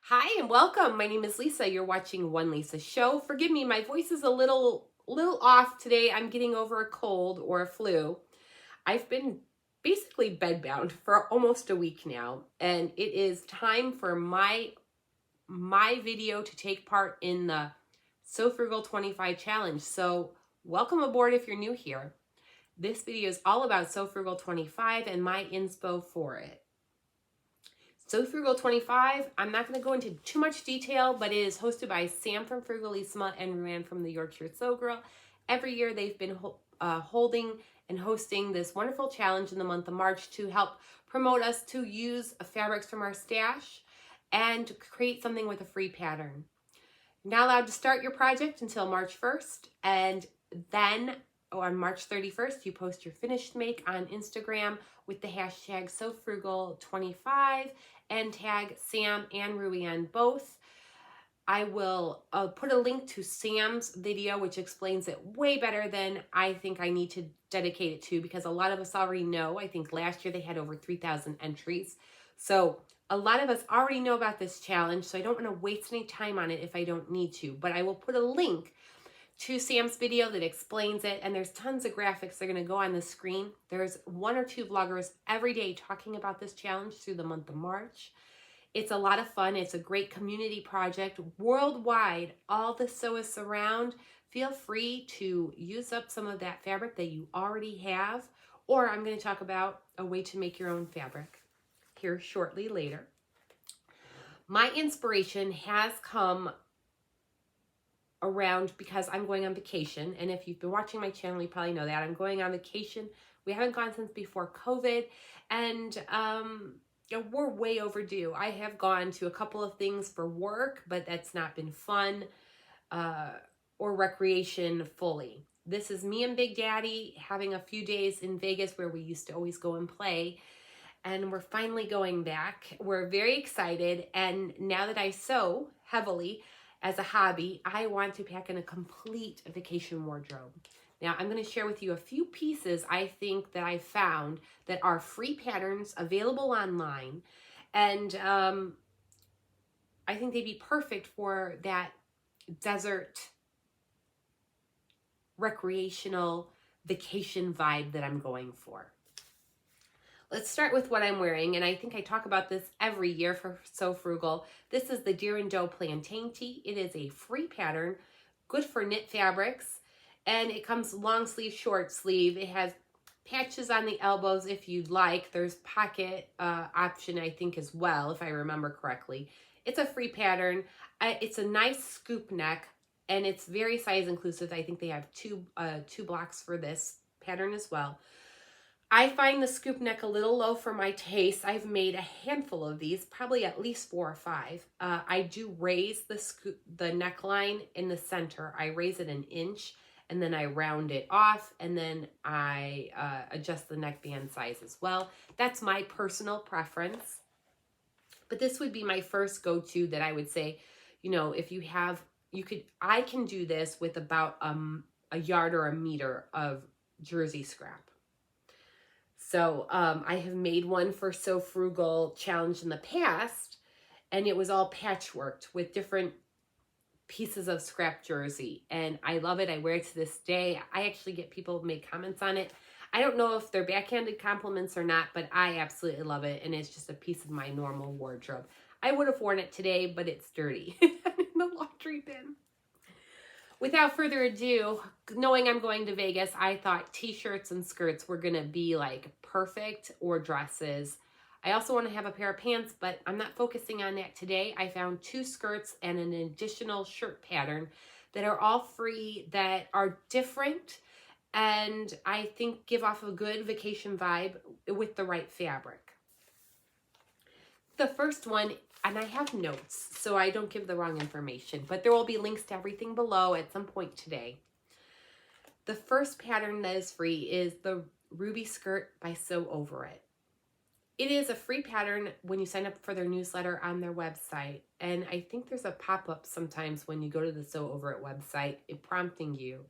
Hi and welcome. My name is Lisa. You're watching One Lisa Show. Forgive me, my voice is a little off today. I'm getting over a cold or a flu. I've been basically bedbound for almost a week now, and it is time for my video to take part in the So Frugal 25 challenge. So, welcome aboard if you're new here. This video is all about So Frugal 25 and my inspo for it. So Frugal 25, I'm not going to go into too much detail, but it is hosted by Sam from Frugalissima and Ruan from the Yorkshire So Girl. Every year they've been holding and hosting this wonderful challenge in the month of March to help promote us to use fabrics from our stash and create something with a free pattern. You're not allowed to start your project until March 1st, and then on March 31st, you post your finished make on Instagram with the hashtag SoFrugal25 and tag Sam and Ruan both. I will put a link to Sam's video, which explains it way better than I think I need to dedicate it to, because a lot of us already know. I think last year they had over 3,000 entries. So a lot of us already know about this challenge, so I don't want to waste any time on it if I don't need to. But I will put a link to Sam's video that explains it, and there's tons of graphics that are going to go on the screen. There's 1 or 2 vloggers every day talking about this challenge through the month of March. It's a lot of fun. It's a great community project worldwide. All the sewists around, feel free to use up some of that fabric that you already have, or I'm going to talk about a way to make your own fabric here shortly later. My inspiration has come around because I'm going on vacation, and if you've been watching my channel, you probably know that I'm going on vacation. We haven't gone since before COVID, and we're way overdue. I have gone to a couple of things for work, but that's not been fun or recreation fully. This is me and Big Daddy having a few days in Vegas where we used to always go and play, and we're finally going back. We're very excited, and now that I sew heavily as a hobby, I want to pack in a complete vacation wardrobe. Now, I'm going to share with you a few pieces I think that I found that are free patterns available online, and I think they'd be perfect for that desert recreational vacation vibe that I'm going for. Let's start with what I'm wearing, and I think I talk about this every year for So Frugal. This is the Deer and Doe Plantain Tee. It is a free pattern, good for knit fabrics, and it comes long sleeve, short sleeve. It has patches on the elbows if you'd like. There's pocket option, I think, as well, if I remember correctly. It's a free pattern. It's a nice scoop neck, and it's very size inclusive. I think they have two blocks for this pattern as well. I find the scoop neck a little low for my taste. I've made a handful of these, probably at least 4 or 5. I do raise the neckline in the center. I raise it an inch, and then I round it off, and then I adjust the neckband size as well. That's my personal preference. But this would be my first go-to that I would say, if you have, I can do this with about a yard or a meter of jersey scrap. So I have made one for So Frugal challenge in the past, and it was all patchworked with different pieces of scrap jersey, and I love it. I wear it to this day. I actually get people make comments on it. I don't know if they're backhanded compliments or not, but I absolutely love it, and it's just a piece of my normal wardrobe. I would have worn it today, but it's dirty in the laundry bin. Without further ado, knowing I'm going to Vegas, I thought t-shirts and skirts were going to be like perfect, or dresses. I also want to have a pair of pants, but I'm not focusing on that today. I found 2 skirts and an additional shirt pattern that are all free, that are different, and I think give off a good vacation vibe with the right fabric. The first one, and I have notes so I don't give the wrong information, but there will be links to everything below at some point today. The first pattern that is free is the Ruby Skirt by Sew Over It. It is a free pattern when you sign up for their newsletter on their website, and I think there's a pop-up sometimes when you go to the Sew Over It website, prompting you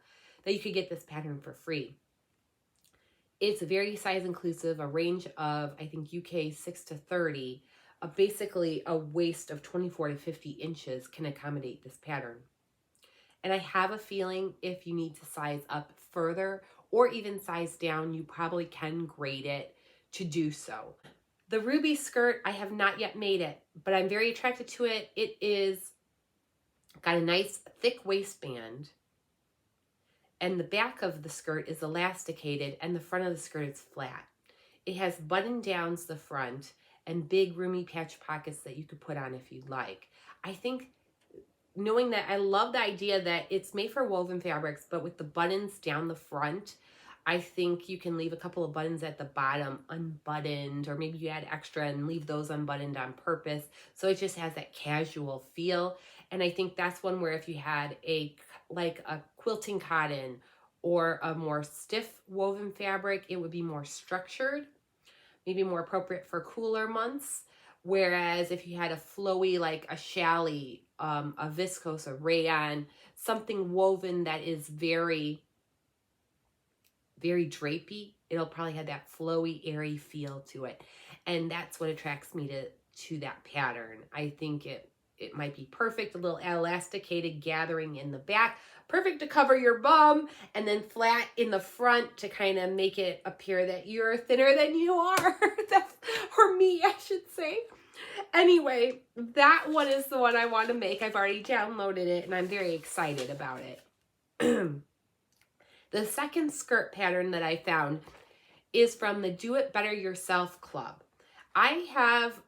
that you could get this pattern for free. It's very size inclusive, a range of, I think, UK 6 to 30. basically a waist of 24 to 50 inches can accommodate this pattern. And I have a feeling if you need to size up further or even size down, you probably can grade it to do so. The ruby skirt, I have not yet made it, but I'm very attracted to it. It is got a nice thick waistband, and the back of the skirt is elasticated, and the front of the skirt is flat. It has button downs the front and big roomy patch pockets that you could put on if you'd like. I think, knowing that, I love the idea that it's made for woven fabrics, but with the buttons down the front, I think you can leave a couple of buttons at the bottom unbuttoned, or maybe you add extra and leave those unbuttoned on purpose. So it just has that casual feel. And I think that's one where if you had like a quilting cotton or a more stiff woven fabric, it would be more structured, maybe more appropriate for cooler months. Whereas if you had a flowy, like a challis, a viscose, a rayon, something woven that is very, very drapey, it'll probably have that flowy, airy feel to it. And that's what attracts me to that pattern. I think it might be perfect, a little elasticated gathering in the back, perfect to cover your bum, and then flat in the front to kind of make it appear that you're thinner than you are. Or me, I should say. Anyway, that one is the one I want to make. I've already downloaded it, and I'm very excited about it. The second skirt pattern that I found is from the Do It Better Yourself Club. I have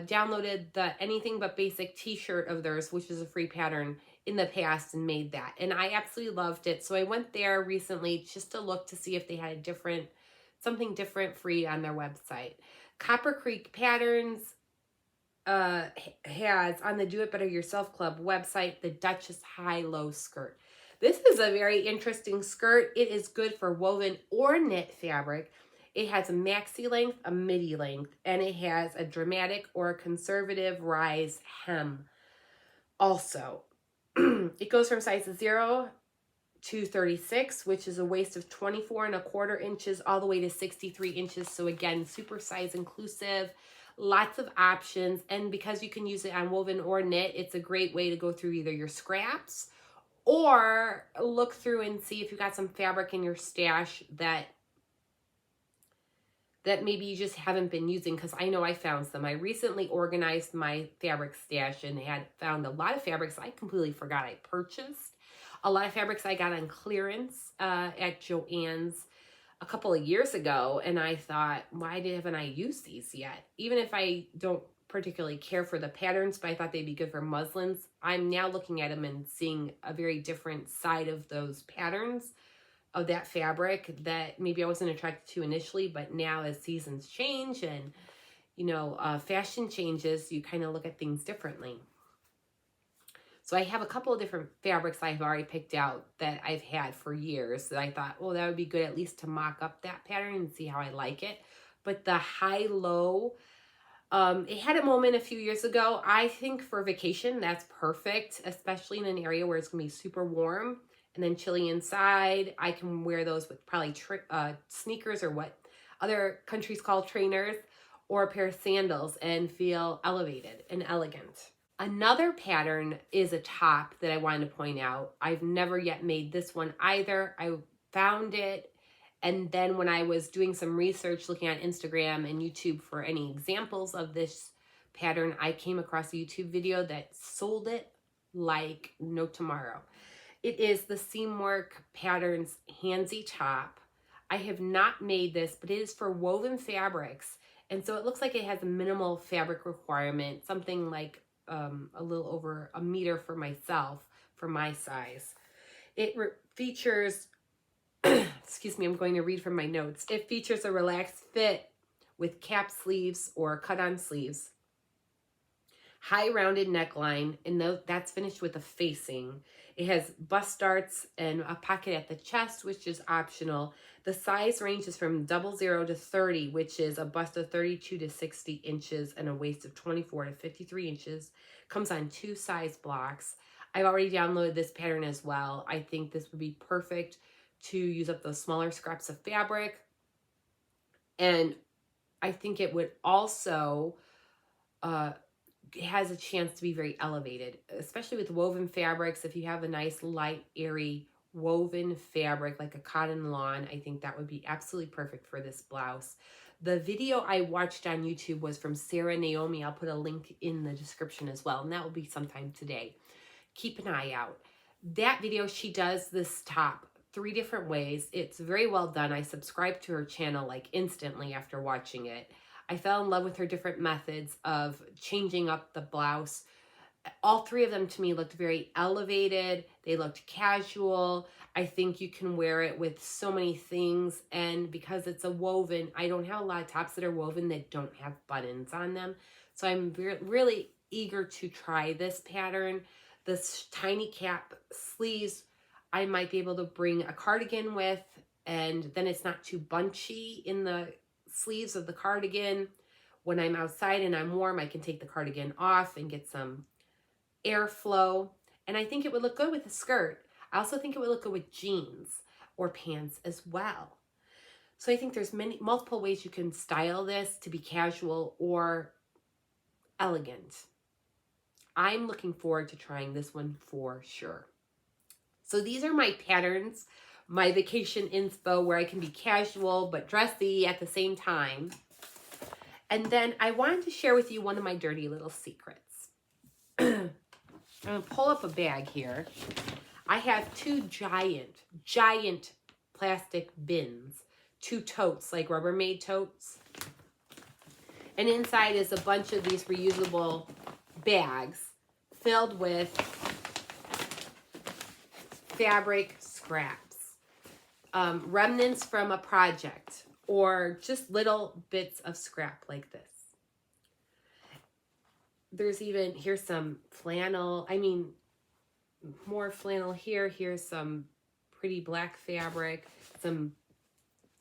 downloaded the Anything But Basic t-shirt of theirs, which is a free pattern, in the past, and made that. And I absolutely loved it. So I went there recently just to look to see if they had something different free on their website. Copper Creek Patterns has, on the Do It Better Yourself Club website, the Duchess high-low skirt. This is a very interesting skirt. It is good for woven or knit fabric. It has a maxi length, a midi length, and it has a dramatic or a conservative rise hem. Also, it goes from sizes 0 to 36, which is a waist of 24¼ inches, all the way to 63 inches. So again, super size inclusive, lots of options. And because you can use it on woven or knit, it's a great way to go through either your scraps or look through and see if you got some fabric in your stash that maybe you just haven't been using, because I know I found some. I recently organized my fabric stash and had found a lot of fabrics I completely forgot I purchased. A lot of fabrics I got on clearance at Joann's a couple of years ago, and I thought, why haven't I used these yet? Even if I don't particularly care for the patterns, but I thought they'd be good for muslins, I'm now looking at them and seeing a very different side of those patterns of that fabric that maybe I wasn't attracted to initially, but now as seasons change and, fashion changes, you kind of look at things differently. So I have a couple of different fabrics I've already picked out that I've had for years that I thought, oh, that would be good at least to mock up that pattern and see how I like it. But the high-low, it had a moment a few years ago. I think for vacation, that's perfect, especially in an area where it's going to be super warm and then chilly inside. I can wear those with probably sneakers, or what other countries call trainers, or a pair of sandals, and feel elevated and elegant. Another pattern is a top that I wanted to point out. I've never yet made this one either. I found it, and then when I was doing some research looking at Instagram and YouTube for any examples of this pattern, I came across a YouTube video that sold it like no tomorrow. It is the Seamwork Patterns Hansie top. I have not made this, but it is for woven fabrics. And so it looks like it has a minimal fabric requirement, something like a little over a meter for myself, for my size. It features, excuse me, I'm going to read from my notes. It features a relaxed fit with cap sleeves or cut-on sleeves, high rounded neckline, and that's finished with a facing. It has bust darts and a pocket at the chest, which is optional. The size ranges from 00 to 30, which is a bust of 32 to 60 inches and a waist of 24 to 53 inches. Comes on 2 size blocks. I've already downloaded this pattern as well. I think this would be perfect to use up those smaller scraps of fabric. And I think it would also has a chance to be very elevated, especially with woven fabrics. If you have a nice, light, airy woven fabric like a cotton lawn, I think that would be absolutely perfect for this blouse. The video I watched on YouTube was from Sarah Naomi. I'll put a link in the description as well, and that will be sometime today. Keep an eye out. That video, she does this top 3 different ways. It's very well done. I subscribed to her channel like instantly after watching it. I fell in love with her different methods of changing up the blouse. All 3 of them to me looked very elevated. They looked casual. I think you can wear it with so many things. And because it's a woven, I don't have a lot of tops that are woven that don't have buttons on them. So I'm really eager to try this pattern. This tiny cap sleeves, I might be able to bring a cardigan with, and then it's not too bunchy in the sleeves of the cardigan. When I'm outside and I'm warm, I can take the cardigan off and get some airflow. And I think it would look good with a skirt. I also think it would look good with jeans or pants as well. So I think there's multiple ways you can style this to be casual or elegant. I'm looking forward to trying this one for sure. So these are my patterns, my vacation inspo where I can be casual but dressy at the same time. And then I wanted to share with you one of my dirty little secrets. I'm going to pull up a bag here. I have 2 giant plastic bins, 2 totes, like Rubbermaid totes. And inside is a bunch of these reusable bags filled with fabric scraps, remnants from a project, or just little bits of scrap like this. There's even, here's some flannel, more flannel here. Here's some pretty black fabric, some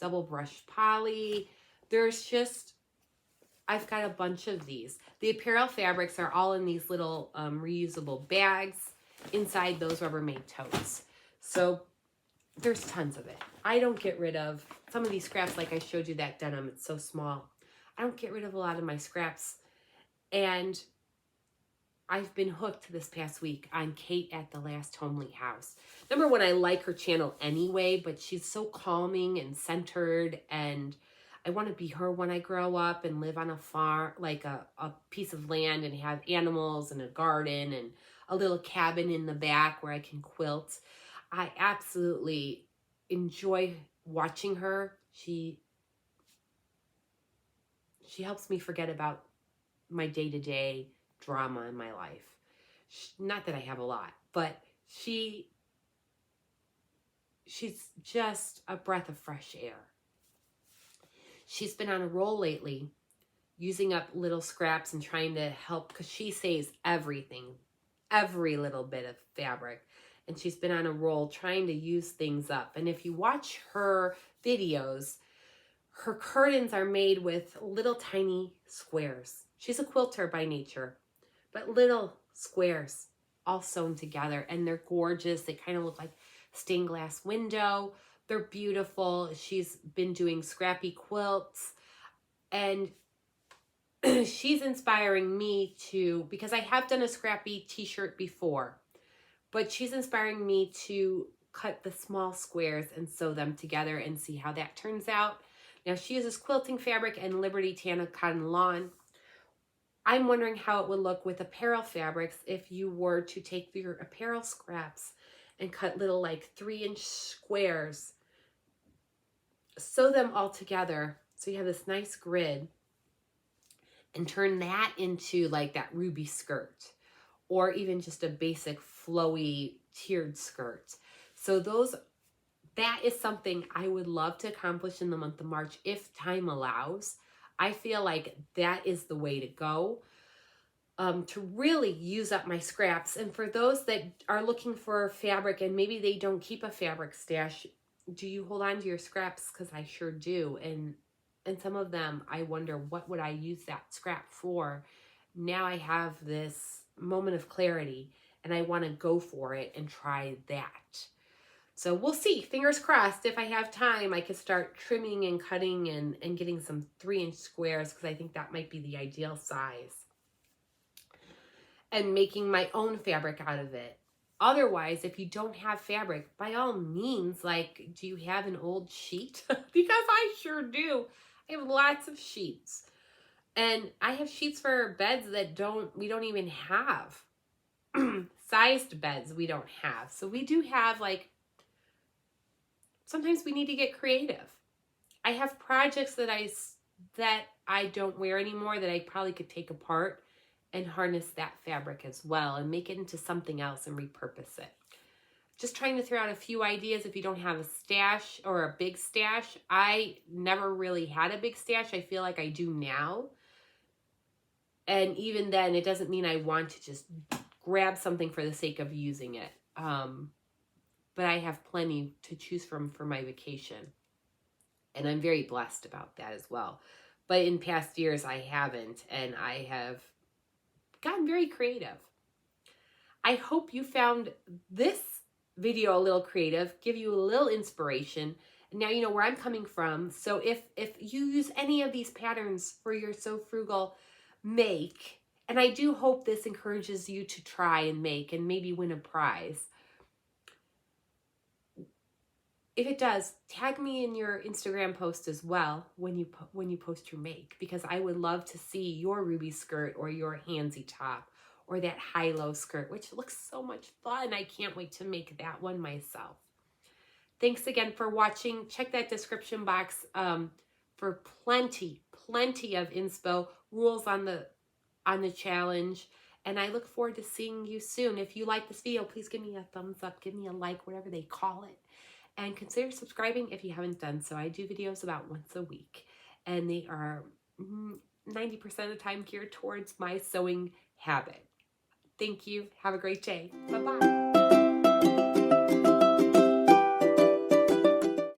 double brushed poly. There's just, I've got a bunch of these. The apparel fabrics are all in these little reusable bags inside those Rubbermaid totes. So there's tons of it. I don't get rid of some of these scraps, like I showed you that denim. It's so small. I don't get rid of a lot of my scraps. And I've been hooked this past week on Kate at the Last Homely House. Number one, I like her channel anyway, but she's so calming and centered, and I want to be her when I grow up and live on a farm, like a piece of land, and have animals and a garden and a little cabin in the back where I can quilt. I absolutely enjoy watching her. She helps me forget about my day-to-day drama in my life. Not that I have a lot, but she's just a breath of fresh air. She's been on a roll lately, using up little scraps and trying to help, because she saves everything, every little bit of fabric. And she's been on a roll trying to use things up. And if you watch her videos, her curtains are made with little tiny squares. She's a quilter by nature, but little squares all sewn together, and they're gorgeous. They kind of look like stained glass window. They're beautiful. She's been doing scrappy quilts, and she's inspiring me to, because I have done a scrappy t-shirt before, but she's inspiring me to cut the small squares and sew them together and see how that turns out. Now, she uses quilting fabric and Liberty Tanna cotton lawn. I'm wondering how it would look with apparel fabrics if you were to take your apparel scraps and cut little like 3-inch squares, sew them all together so you have this nice grid, and turn that into like that ruby skirt, or even just a basic flowy tiered skirt. So that is something I would love to accomplish in the month of March if time allows. I feel like that is the way to go, to really use up my scraps. And for those that are looking for fabric and maybe they don't keep a fabric stash, do you hold on to your scraps? Because I sure do. And some of them, I wonder, what would I use that scrap for? Now I have this moment of clarity, and I want to go for it and try that. So we'll see. Fingers crossed. If I have time, I could start trimming and cutting and getting some 3-inch squares, because I think that might be the ideal size. and making my own fabric out of it. Otherwise, if you don't have fabric, by all means, like, do you have an old sheet? Because I sure do. I have lots of sheets. And I have sheets for beds that we don't even have. Sized beds we don't have. So we do have, like, sometimes we need to get creative. I have projects that I don't wear anymore that I probably could take apart and harness that fabric as well and make it into something else and repurpose it. Just trying to throw out a few ideas if you don't have a stash or a big stash. I never really had a big stash. I feel like I do now. And even then, it doesn't mean I want to just grab something for the sake of using it. But I have plenty to choose from for my vacation. And I'm very blessed about that as well. But in past years, I haven't. And I have gotten very creative. I hope you found this video a little creative, give you a little inspiration. And now you know where I'm coming from. So if you use any of these patterns for your So Frugal make, and I do hope this encourages you to try and make and maybe win a prize. If it does, tag me in your Instagram post as well when you post your make, because I would love to see your ruby skirt or your Hansie top or that high-low skirt, which looks so much fun. I can't wait to make that one myself. Thanks again for watching. Check that description box for plenty of inspo, rules on the challenge. And I look forward to seeing you soon. If you like this video, please give me a thumbs up, give me a like, whatever they call it. And consider subscribing if you haven't done so. I do videos about once a week. And they are 90% of the time geared towards my sewing habit. Thank you. Have a great day. Bye-bye.